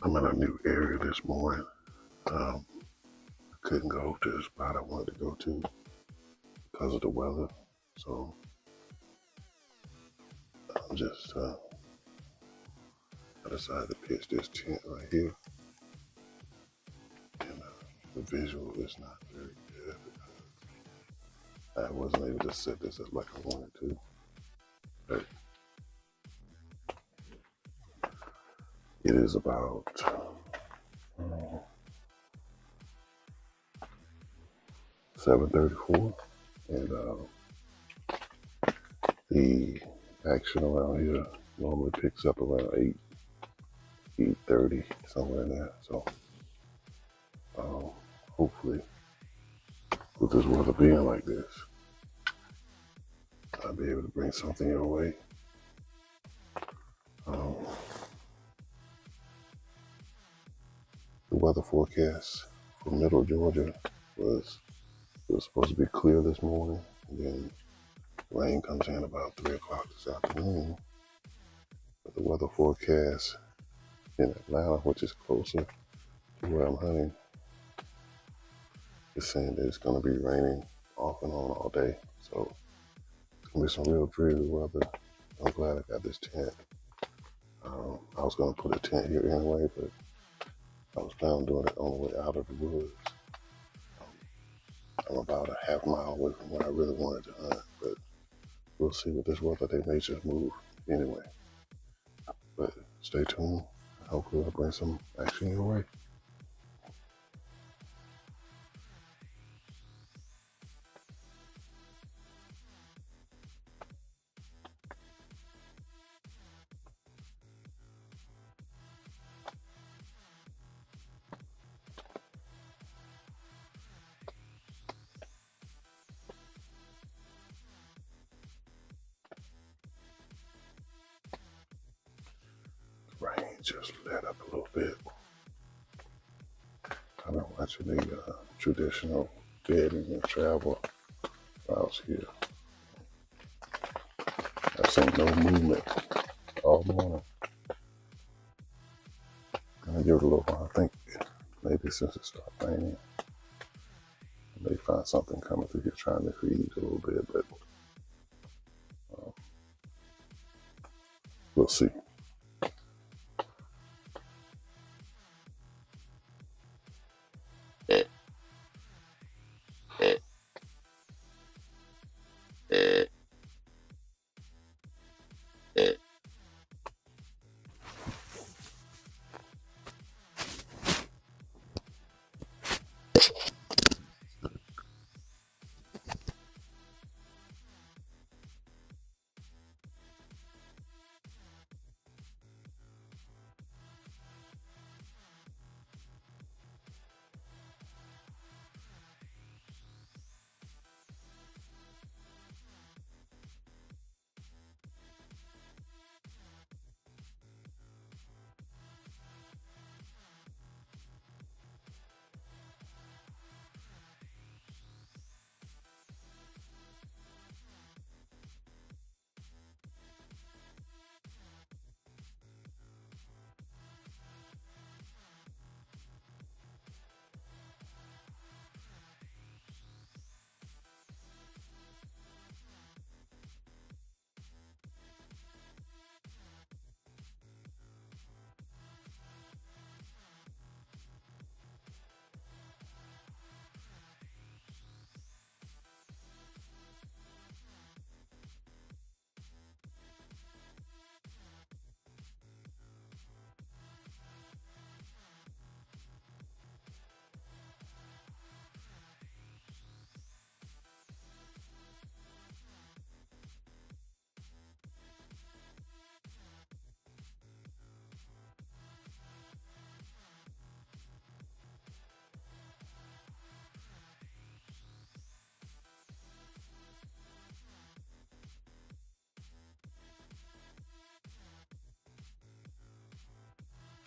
I'm in a new area this morning. I couldn't go to the spot I wanted to go to because of the weather. So I'm just, I decided to pitch this tent right here. And the visual is not very good because I wasn't able to set this up like I wanted to. But it is about 7:34, and the action around here normally picks up around 8:30, somewhere in there. So hopefully, with this weather being like this, I'll be able to bring something your way. The weather forecast for middle Georgia was supposed to be clear this morning, and then rain comes in about 3 o'clock this afternoon. But the weather forecast in Atlanta, which is closer to where I'm hunting, is saying that it's going to be raining off and on all day. So it's going to be some real dreary weather. I'm glad I got this tent. I was going to put a tent here anyway, but I was planning on doing it on the way out of the woods. I'm about a half mile away from where I really wanted to hunt, but we'll see with this weather. They may just move anyway. But stay tuned. Hopefully I'll bring some action your way. Rain just let up a little bit. I've been watching the traditional bedding and travel routes here. I've seen no movement all morning. Gonna give it a little while. I think maybe since it started raining, I may find something coming through here trying to feed a little bit, but we'll see.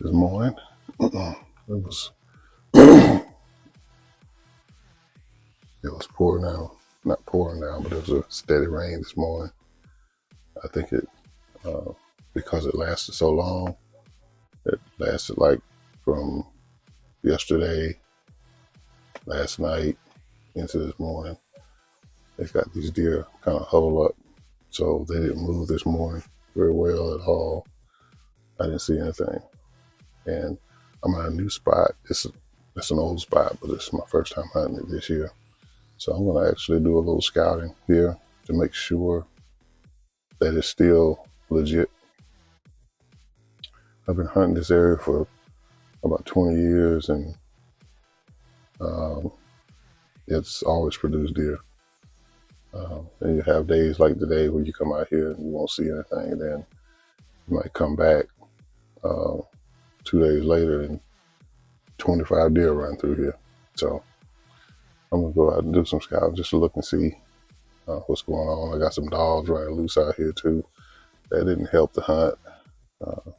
This morning, it was it was pouring down, not pouring down, but it was a steady rain this morning. I think it because it lasted so long. It lasted like from yesterday, last night, into this morning. They got these deer kind of huddled up, so they didn't move this morning very well at all. I didn't see anything. And I'm at a new spot. It's an old spot, but it's my first time hunting it this year. So I'm going to actually do a little scouting here to make sure that it's still legit. I've been hunting this area for about 20 years, and it's always produced deer. And you have days like today where you come out here and you won't see anything, and then you might come back 2 days later and 25 deer run through here. So I'm gonna go out and do some scouting just to look and see what's going on. I got some dogs running loose out here too. That didn't help the hunt.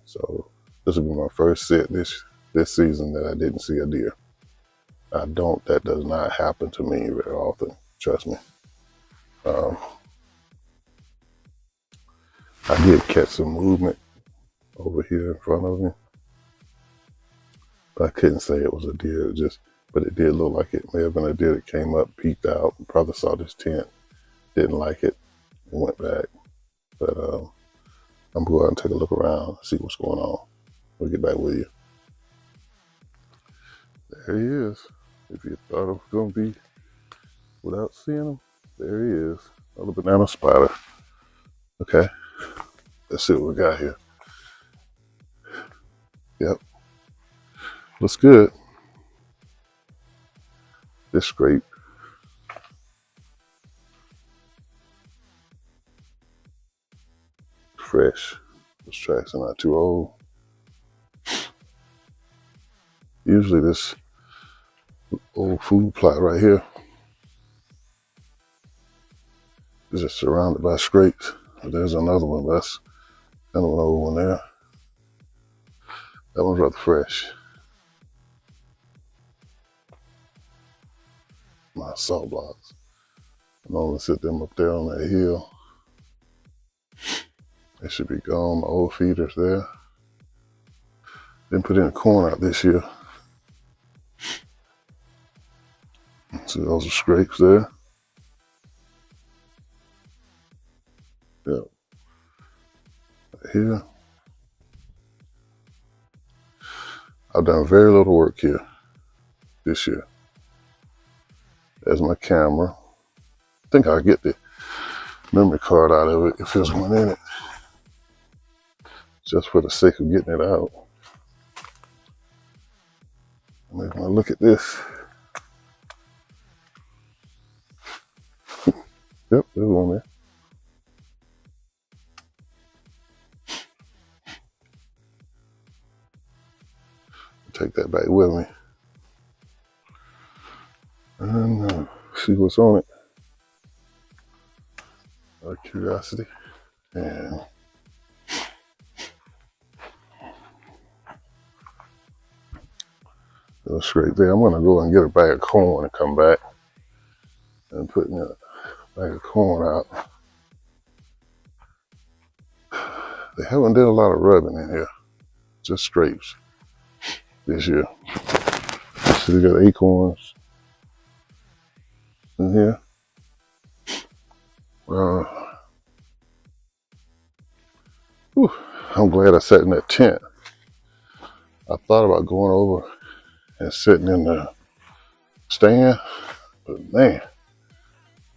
So this will be my first sit this season that I didn't see a deer. That does not happen to me very often, trust me. I did catch some movement over here in front of me, but I couldn't say it was a deer, but it did look like it may have been a deer that came up, peeked out, probably saw this tent, didn't like it, and went back. But I'm going to go out and take a look around, see what's going on. We'll get back with you. There he is. If you thought it was going to be without seeing him, there he is. Another banana spider. Okay, let's see what we got here. Yep, looks good. This scrape. Fresh. This tracks are not too old. Usually this old food plot right here is just surrounded by scrapes. There's another one, but that's kind of an old one there. That one's rather fresh. My salt blocks. I normally sit them up there on that hill. They should be gone. My old feeders there. Didn't put any corn out this year. See, those are scrapes there. Yep. Right here. I've done very little work here this year. There's my camera. I think I'll get the memory card out of it if there's one in it, just for the sake of getting it out. Maybe I'll look at this. Yep, there's one there. Take that back with me and see what's on it. Out of curiosity. And that's straight there. I'm gonna go and get a bag of corn and come back and put a bag of corn out. They haven't done a lot of rubbing in here, just scrapes this year. So we got acorns in here. I'm glad I sat in that tent. I thought about going over and sitting in the stand, but man,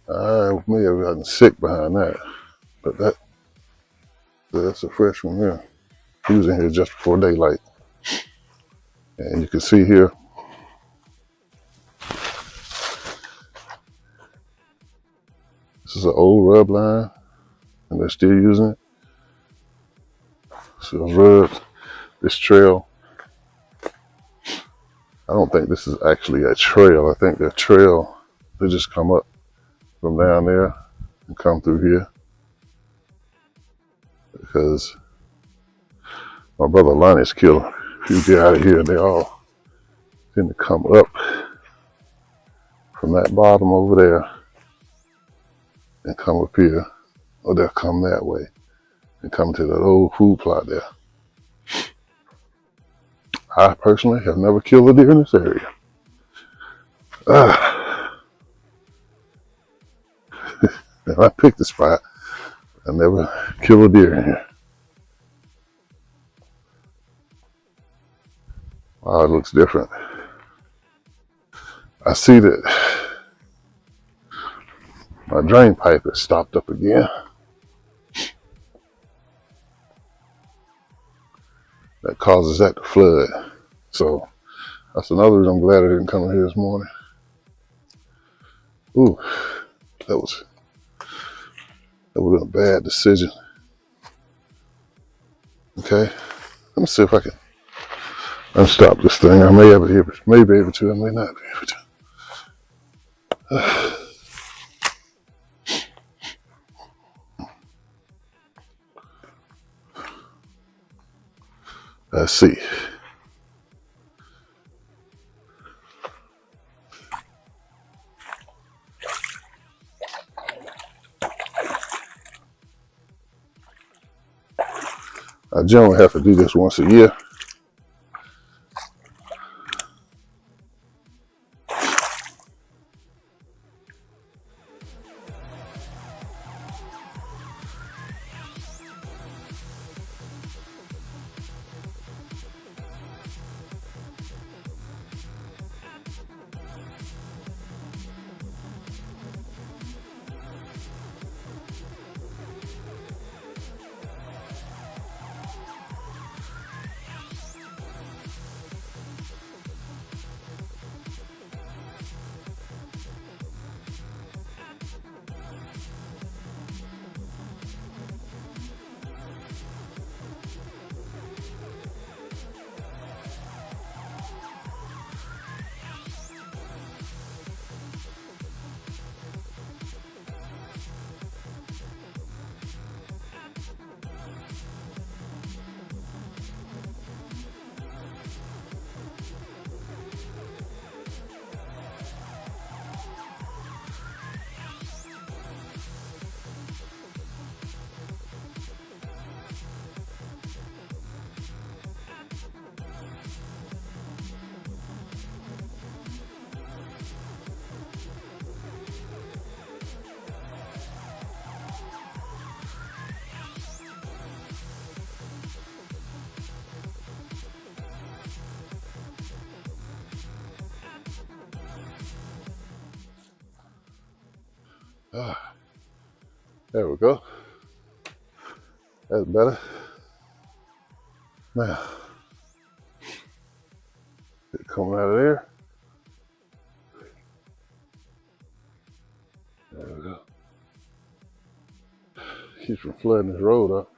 I may have gotten sick behind that. But that's a fresh one here. He was in here just before daylight. And you can see here, this is an old rub line, and they're still using it. So rubs, this trail, I don't think this is actually a trail. I think that trail, they just come up from down there and come through here. Because my brother Lonnie's killer, if you get out of here, they all tend to come up from that bottom over there and come up here, or they'll come that way and come to that old food plot there. I personally have never killed a deer in this area. If I picked the spot, I never kill a deer in here. Wow, it looks different. I see that my drain pipe is stopped up again. That causes that to flood. So that's another reason I'm glad I didn't come in here this morning. Ooh, that would have been a bad decision. Okay, let me see if I can unstop this thing. I may be able to, I may not be able to. Let's see. I generally have to do this once a year. There we go. That's better. Now, it coming out of there. There we go. Keeps from flooding this road up.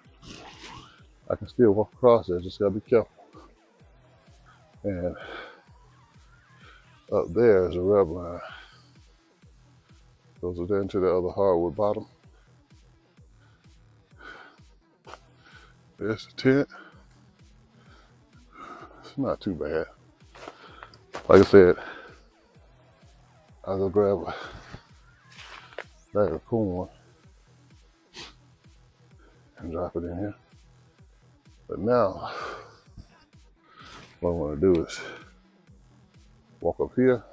I can still walk across there, just gotta be careful. And up there is a rub line. Goes down to the other hardwood bottom. There's the tent. It's not too bad. Like I said, I'll go grab a bag of corn and drop it in here. But now, what I want to do is walk up here.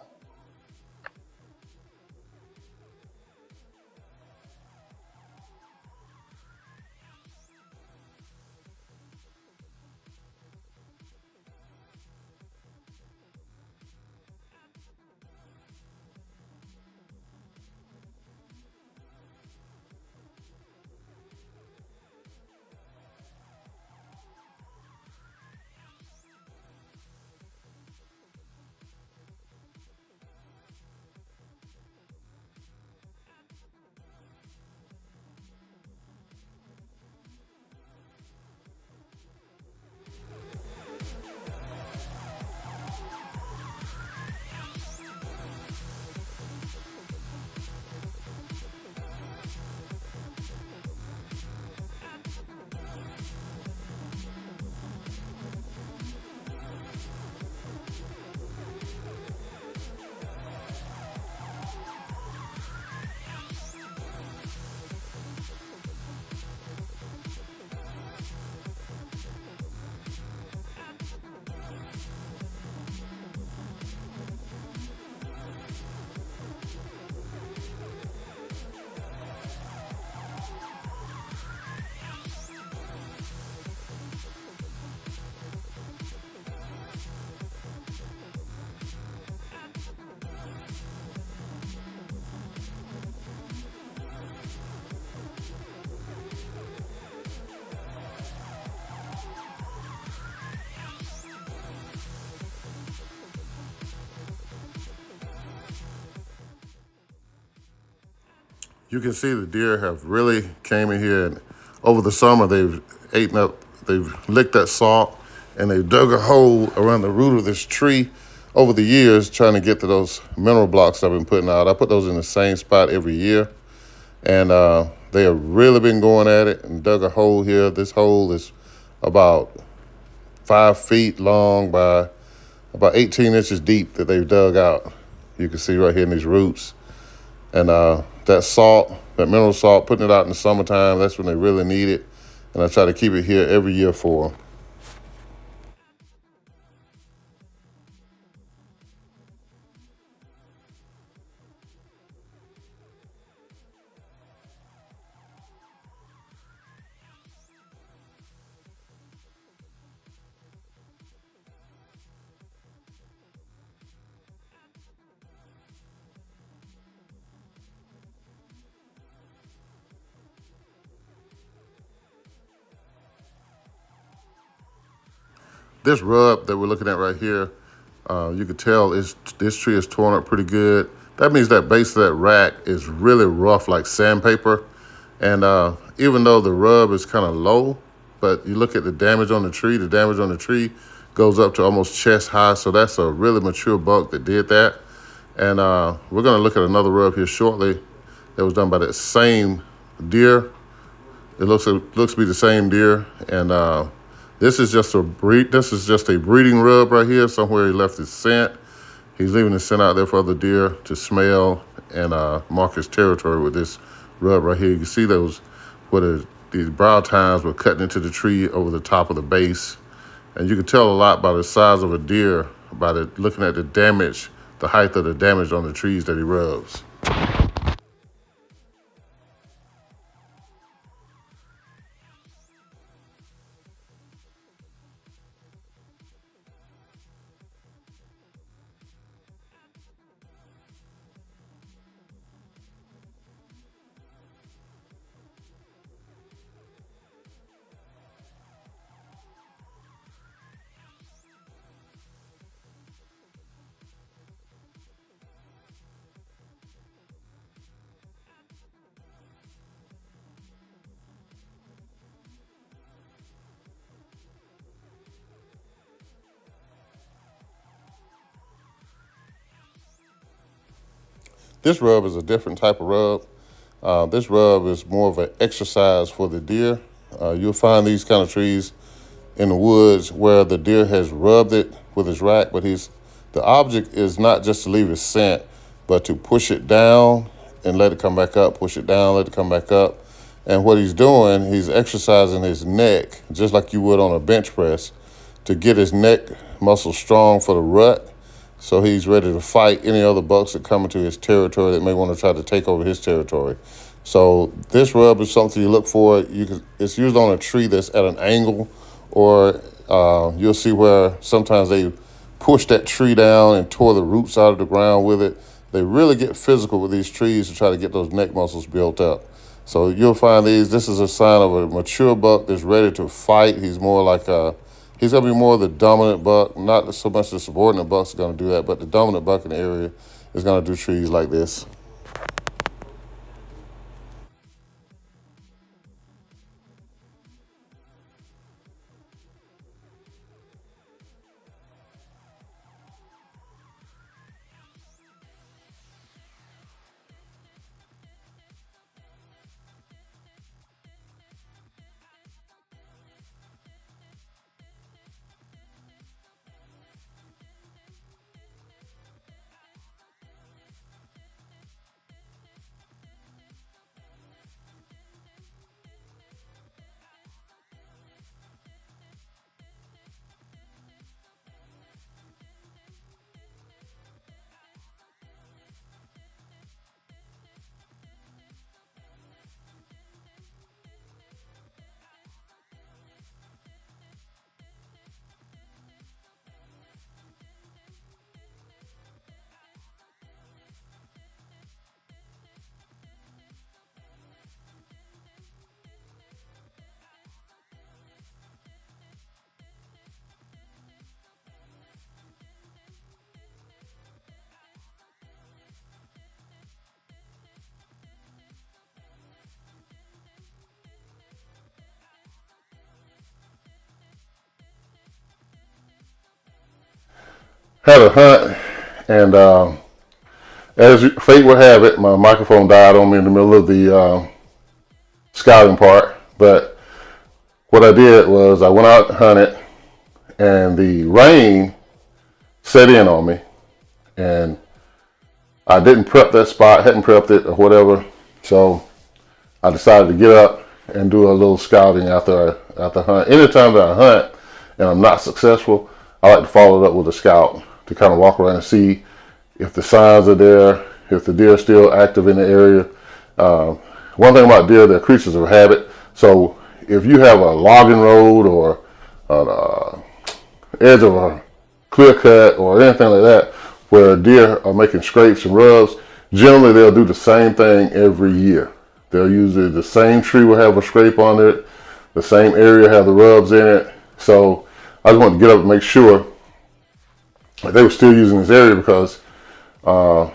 You can see the deer have really came in here, and over the summer they've licked that salt, and they dug a hole around the root of this tree over the years trying to get to those mineral blocks I've been putting out. I put those in the same spot every year, and they have really been going at it and dug a hole here. This hole is about 5 feet long by about 18 inches deep that they've dug out. You can see right here in these roots. And that salt, that mineral salt, putting it out in the summertime, that's when they really need it. And I try to keep it here every year for them. This rub that we're looking at right here, you can tell this tree is torn up pretty good. That means that base of that rack is really rough like sandpaper. And even though the rub is kind of low, but you look at the damage on the tree goes up to almost chest high. So that's a really mature buck that did that. And we're going to look at another rub here shortly that was done by that same deer. It looks to be the same deer. And this is just a breeding rub right here. Somewhere he left his scent. He's leaving his scent out there for other deer to smell and mark his territory with this rub right here. You can see those where these brow tines were cutting into the tree over the top of the base. And you can tell a lot by the size of a deer by looking at the damage, the height of the damage on the trees that he rubs. This rub is a different type of rub. This rub is more of an exercise for the deer. You'll find these kind of trees in the woods where the deer has rubbed it with his rack, but the object is not just to leave his scent, but to push it down and let it come back up, push it down, let it come back up. And what he's doing, he's exercising his neck, just like you would on a bench press, to get his neck muscle strong for the rut. So he's ready to fight any other bucks that come into his territory that may want to try to take over his territory. So this rub is something you look for. It's used on a tree that's at an angle, or you'll see where sometimes they push that tree down and tore the roots out of the ground with it. They really get physical with these trees to try to get those neck muscles built up. So you'll find this is a sign of a mature buck that's ready to fight. He's going to be more the dominant buck, not so much the subordinate buck's going to do that, but the dominant buck in the area is going to do trees like this. had a hunt, and as fate would have it, my microphone died on me in the middle of the scouting part. But what I did was I went out and hunted, and the rain set in on me, and I didn't prep that spot, hadn't prepped it or whatever. So I decided to get up and do a little scouting after hunt. Anytime that I hunt and I'm not successful, I like to follow it up with a scout to kind of walk around and see if the signs are there, if the deer are still active in the area. One thing about deer, they're creatures of habit. So if you have a logging road or an edge of a clear cut or anything like that where deer are making scrapes and rubs, generally they'll do the same thing every year. They'll usually, the same tree will have a scrape on it, the same area have the rubs in it. So I just wanted to get up and make sure that they were still using this area, because I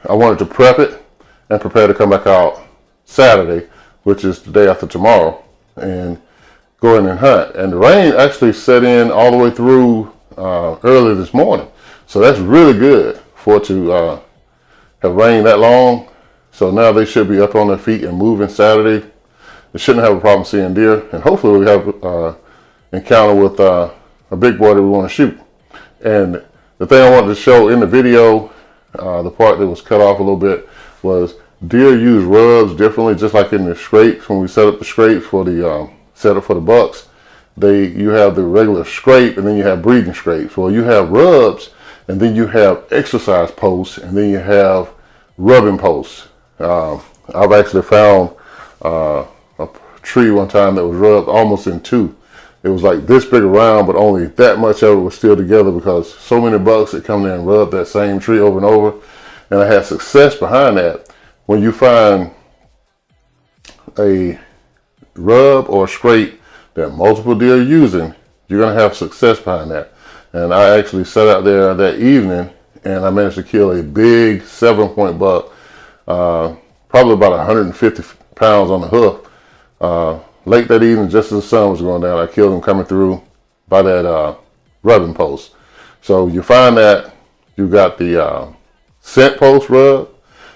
wanted to prep it and prepare to come back out Saturday, which is the day after tomorrow, and go in and hunt. And the rain actually set in all the way through early this morning. So that's really good for it to have rained that long. So now they should be up on their feet and moving Saturday. They shouldn't have a problem seeing deer. And hopefully we have encounter with a big boy that we want to shoot. And the thing I wanted to show in the video, the part that was cut off a little bit, was deer use rubs differently, just like in the scrapes. When we set up the scrapes for the setup for the bucks, you have the regular scrape and then you have breeding scrapes. Well, you have rubs, and then you have exercise posts, and then you have rubbing posts. I've actually found a tree one time that was rubbed almost in two. It was like this big around, but only that much of it was still together, because so many bucks that come there and rub that same tree over and over. And I had success behind that. When you find a rub or a scrape that multiple deer are using, you're going to have success behind that. And I actually sat out there that evening, and I managed to kill a big 7-point buck, probably about 150 pounds on the hoof. Late that evening, just as the sun was going down, I killed him coming through by that rubbing post. So you find that you got the scent post rub,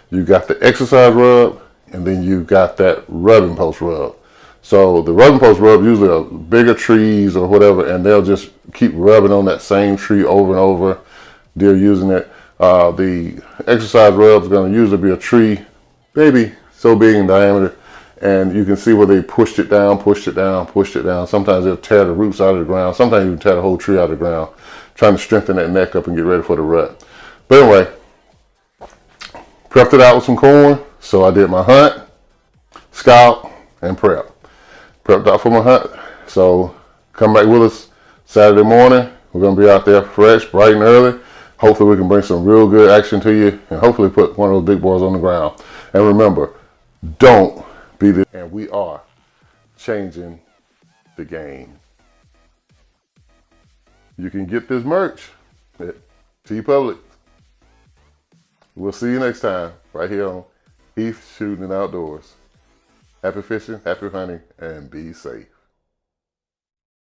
you got the exercise rub, and then you got that rubbing post rub. So the rubbing post rub usually are bigger trees or whatever, and they'll just keep rubbing on that same tree over and over. Deer using it. The exercise rub is going to usually be a tree, maybe so big in diameter, and you can see where they pushed it down, pushed it down, pushed it down. Sometimes they'll tear the roots out of the ground. Sometimes you can tear the whole tree out of the ground, trying to strengthen that neck up and get ready for the rut. But anyway, prepped it out with some corn. So I did my hunt, scout, and prep. Prepped out for my hunt. So come back with us Saturday morning. We're going to be out there fresh, bright and early. Hopefully we can bring some real good action to you, and hopefully put one of those big boys on the ground. And remember, don't be the... And we are changing the game. You can get this merch at TeePublic. We'll see you next time right here on Heath Shooting and Outdoors. Happy fishing, happy hunting, and be safe.